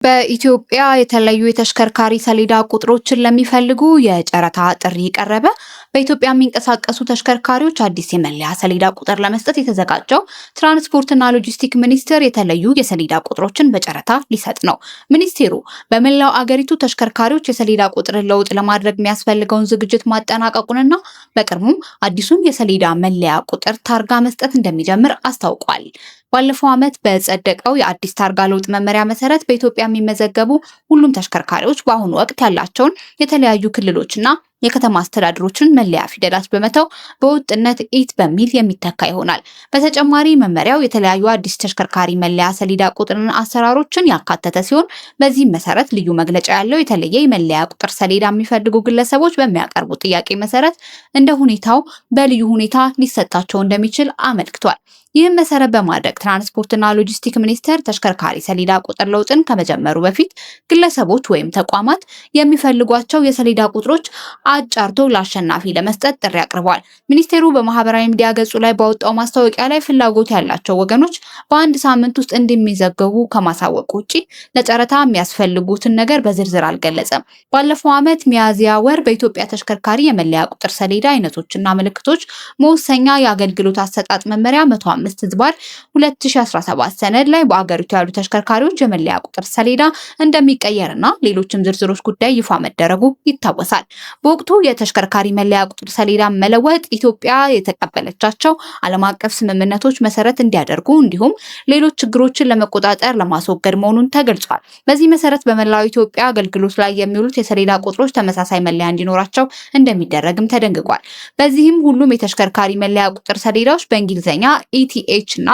በኢትዮጵያ የተለዩ የተሽከርካሪ ሰሌዳ ቁጥሮችን ለሚፈልጉ የጨረታ ጥሪ ቀረበ። በኢትዮጵያ የሚንቀሳቀሱ ተሽከርካሪዎች አዲስ የመለያ ሰሌዳ ቁጥር ለመስጠት የተዘጋጀው ትራንስፖርትና ሎጂስቲክ ሚኒስቴር የተለዩ የሰሌዳ ቁጥሮችን በጨረታ ሊሰጥ ነው። ሚኒስቴሩ በመላው አገሪቱ ተሽከርካሪዎች የሰሌዳ ቁጥርን ለውጥ ለማድረግ የሚያስፈልገውን ዝግጅት ማጠናቀቁንና በቅርቡም አዲሱን የሰሌዳ መለያ ቁጥር ታርጋ መስጠት እንደሚጀምር አስታውቋል። ባለፈው ዓመት በጸደቀው የአዲስ ታርጋ ለውጥ መመሪያ መሰረት በኢትዮጵያ የሚመዘገቡ ሁሉም ተሽከርካሪዎች በአሁኑ ወቅት ያላቸውን የተለያዩ ክልሎችና የከተማ አስተዳደሮችን መለያ ፊደላት በመተው በወጥነት ኢት በሚል የሚተካ ይሆናል። በተጨማሪ መመሪያው የተለያዩ አዲስ ተሽከርካሪ መለያ ሰሌዳ ቁጥርን አሰራሮችን ያካተተ ሲሆን በዚህም መሰረት ልዩ መግለጫ ያለው የተለየ የመለያ ቁጥር ሰሌዳ የሚፈልጉ ግለሰቦች በሚያቀርቡት ጥያቄ መሰረት እንደ ሁኔታው በልዩ ሁኔታ ሊሰጣቸው እንደሚችል አመልክቷል። ይህም መሰረት በማድረግ ትራንስፖርትና ሎጂስቲክ ሚኒስቴር ተሽከርካሪ ሰሌዳ ቁጥር ለውጥን ከመጀመሩ በፊት ግለሰቦች ወይም ተቋማት የሚፈልጓቸው የሰሌዳ ቁጥሮች አጫርቶ ለአሸናፊ ለመስጠት ጥሪ አቅርቧል። ሚኒስቴሩ በማህበራዊ ሚዲያ ገጹ ላይ ባወጣው ማስታወቂያ ላይ ፍላጎት ያላቸው ወገኖች በአንድ ሳምንት ውስጥ እንደሚዘገቡ ከማሳወቅ ውጪ ለጨረታ የሚያስፈልጉትን ነገር በዝርዝር አልገለጸም። ባለፈው ዓመት ሚያዝያ ወር በኢትዮጵያ ተሽከርካሪ የመለያ ቁጥር ሰሌዳ አይነቶችና ምልክቶች መወሰኛ የአገልግሎት አሰጣጥ መመሪያ 105/2017 ሰነድ ላይ በአገሪቱ ያሉ ተሽከርካሪዎች የመለያ ቁጥር ሰሌዳ እንደሚቀየርና ሌሎችም ዝርዝሮች ጉዳይ ይፋ መደረጉ ይታወሳል። በወቅቱ የተሽከርካሪ መለያ ቁጥር ሰሌዳ መለወጥ ኢትዮጵያ የተቀበለቻቸው ዓለም አቀፍ ስምምነቶች መሰረት እንዲያደርጉ እንዲሁም ሌሎች ችግሮችን ለመቆጣጠር ለማስወገድ መሆኑን ተገልጿል። በዚህ መሰረት በመላው ኢትዮጵያ አገልግሎት ላይ የሚውሉት የሰሌዳ ቁጥሮች ተመሳሳይ መለያ እንዲኖራቸው እንደሚደረግም ተደንግጓል። በዚህም ሁሉም የተሽከርካሪ መለያ ቁጥር ሰሌዳዎች በእንግሊዝኛ ኢቲኤች እና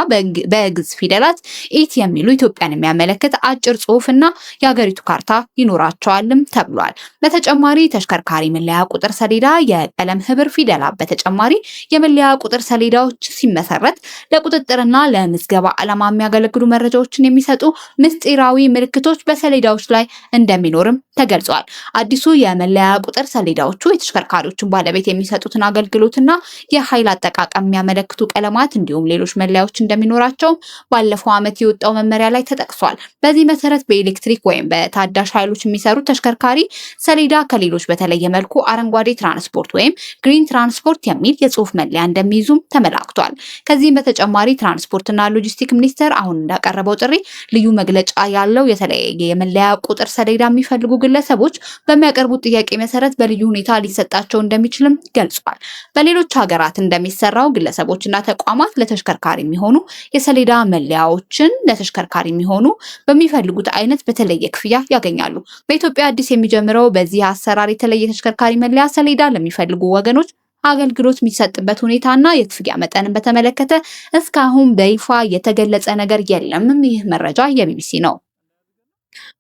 በግዕዝ ፊደላት ኢት የሚሉ ኢትዮጵያን የሚያመለክት አጭር ጽሑፍና የሀገሪቱ ካርታ ይኖራቸዋልም ተብሏል። በተጨማሪ ተሽከርካሪ መለያ ቁጥር ሰሌዳ የቀለም ህብር ፊደላት በተጨማሪ የመለያ ቁጥር ሰሌዳዎች ሲመሰረት ለቁጥጥርና ለምዝገባ ዓላማ የሚያገለግሉ መረጃዎችን የሚሰጡ ምስጢራዊ ምልክቶች በሰሌዳዎች ላይ እንደሚኖርም ተገልጿል። አዲሱ የመለያ ቁጥር ሰሌዳዎቹ የተሽከርካሪዎችን ባለቤት የሚሰጡትን አገልግሎትና የኃይል አጠቃቀም የሚያመለክቱ ቀለማት እንዲሁም ሌሎች መለያዎች እንደሚኖራቸው ባለፈው ዓመት የወጣው መመሪያ ላይ ተጠቅሷል። በዚህ መሰረት በኤሌክትሪክ ወይም በታዳሽ ኃይሎች የሚሰሩ ተሽከርካሪ ሰሌዳ ከሌሎች በተለየ መልኩ አረንጓዴ ትራንስፖርት ወይም ግሪን ትራንስፖርት የሚል የጽሑፍ መለያ እንደሚይዙም ተመላክቷል። ከዚህም በተጨማሪ ትራንስፖርትና ሎጂስቲክ ሚኒስቴር አሁን እንዳቀረበው ጥሪ ልዩ መግለጫ ያለው የተለያየ የመለያ ቁጥር ሰሌዳ የሚፈልጉ ግለሰቦች በሚያቀርቡት ጥያቄ መሰረት በልዩ ሁኔታ ሊሰጣቸው እንደሚችልም ገልጿል። በሌሎች ሀገራት እንደሚሰራው ግለሰቦችና ተቋማት ለተሽከርካሪ የሚሆኑ የሰሌዳ መለያዎችን ለተሽከርካሪ የሚሆኑ በሚፈልጉት አይነት በተለየ ክፍያ ያገኛሉ። በኢትዮጵያ አዲስ የሚጀምረው በዚህ አሰራር የተለየ ተሽከርካሪ መለያ ሰሌዳ ለሚፈልጉ ወገኖች አገልግሎት የሚሰጥበት ሁኔታና የክፍያ መጠንን በተመለከተ እስካሁን በይፋ የተገለጸ ነገር የለም። ይህ መረጃ የቢቢሲ ነው።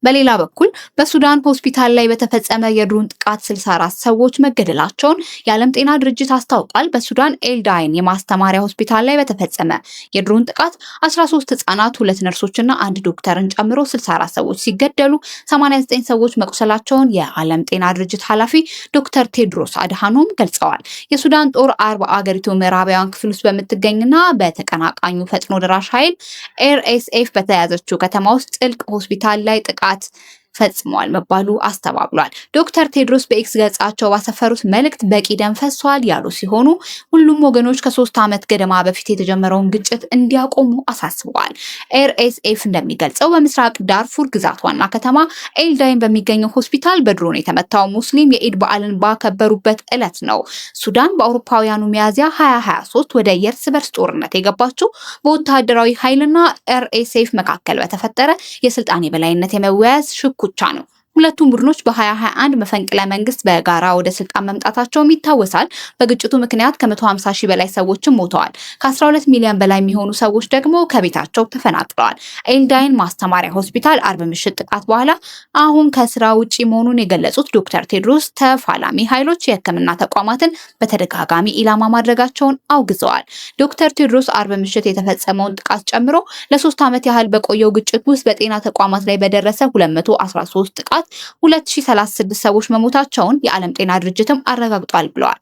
በሌላ በኩል በሱዳን ሆስፒታል ላይ በተፈጸመ የድሮን ጥቃት 64 ሰዎች መገደላቸውን የዓለም ጤና ድርጅት አስታውቋል። በሱዳን ኤልዳይን የማስተማሪያ ሆስፒታል ላይ በተፈጸመ የድሮን ጥቃት 13 ህጻናት፣ 2 ነርሶችና 1 ዶክተርን ጨምሮ 64 ሰዎች ሲገደሉ 89 ሰዎች መቁሰላቸውን የዓለም ጤና ድርጅት ኃላፊ ዶክተር ቴድሮስ አድሃኖም ገልጸዋል። የሱዳን ጦር አገሪቱ ምዕራባውያን ክፍል ውስጥ በምትገኝና በተቀናቃኙ ፈጥኖ ደራሽ ኃይል RSF በተያዘችው ከተማ ውስጥ ጥልቅ ሆስፒታል ላይ ጥቃት ፈጽሟል መባሉ አስተባብሏል። ዶክተር ቴድሮስ በኤክስ ገጻቸው ባሰፈሩት መልእክት በቂ ደም ፈሷል ያሉ ሲሆኑ ሁሉም ወገኖች ከ3 ዓመት ገደማ በፊት የተጀመረውን ግጭት እንዲያቆሙ አሳስበዋል። RSF እንደሚገልጸው በምስራቅ ዳርፉር ግዛት ዋና ከተማ ኤልዳይን በሚገኘው ሆስፒታል በድሮን የተመታው ሙስሊም የኢድ በዓልን ባከበሩበት ዕለት ነው። ሱዳን በአውሮፓውያኑ ሚያዝያ 2023 ወደ የእርስ በርስ ጦርነት የገባችው በወታደራዊ ኃይልና RSF መካከል በተፈጠረ የስልጣን የበላይነት የመወያዝ ሽኩቻ ነው። ሁለቱም ቡድኖች በ2021 መፈንቅለ መንግስት በጋራ ወደ ስልጣን መምጣታቸውም ይታወሳል። በግጭቱ ምክንያት ከ150 ሺህ በላይ ሰዎችም ሞተዋል። ከ12 ሚሊዮን በላይ የሚሆኑ ሰዎች ደግሞ ከቤታቸው ተፈናቅለዋል። ኤልዳይን ማስተማሪያ ሆስፒታል አርብ ምሽት ጥቃት በኋላ አሁን ከስራ ውጪ መሆኑን የገለጹት ዶክተር ቴድሮስ ተፋላሚ ኃይሎች የሕክምና ተቋማትን በተደጋጋሚ ኢላማ ማድረጋቸውን አውግዘዋል። ዶክተር ቴድሮስ አርብ ምሽት የተፈጸመውን ጥቃት ጨምሮ ለ3 ዓመት ያህል በቆየው ግጭት ውስጥ በጤና ተቋማት ላይ በደረሰ 213 ጥቃት 2036 ሰዎች መሞታቸውን የዓለም ጤና ድርጅትም አረጋግጧል ብለዋል።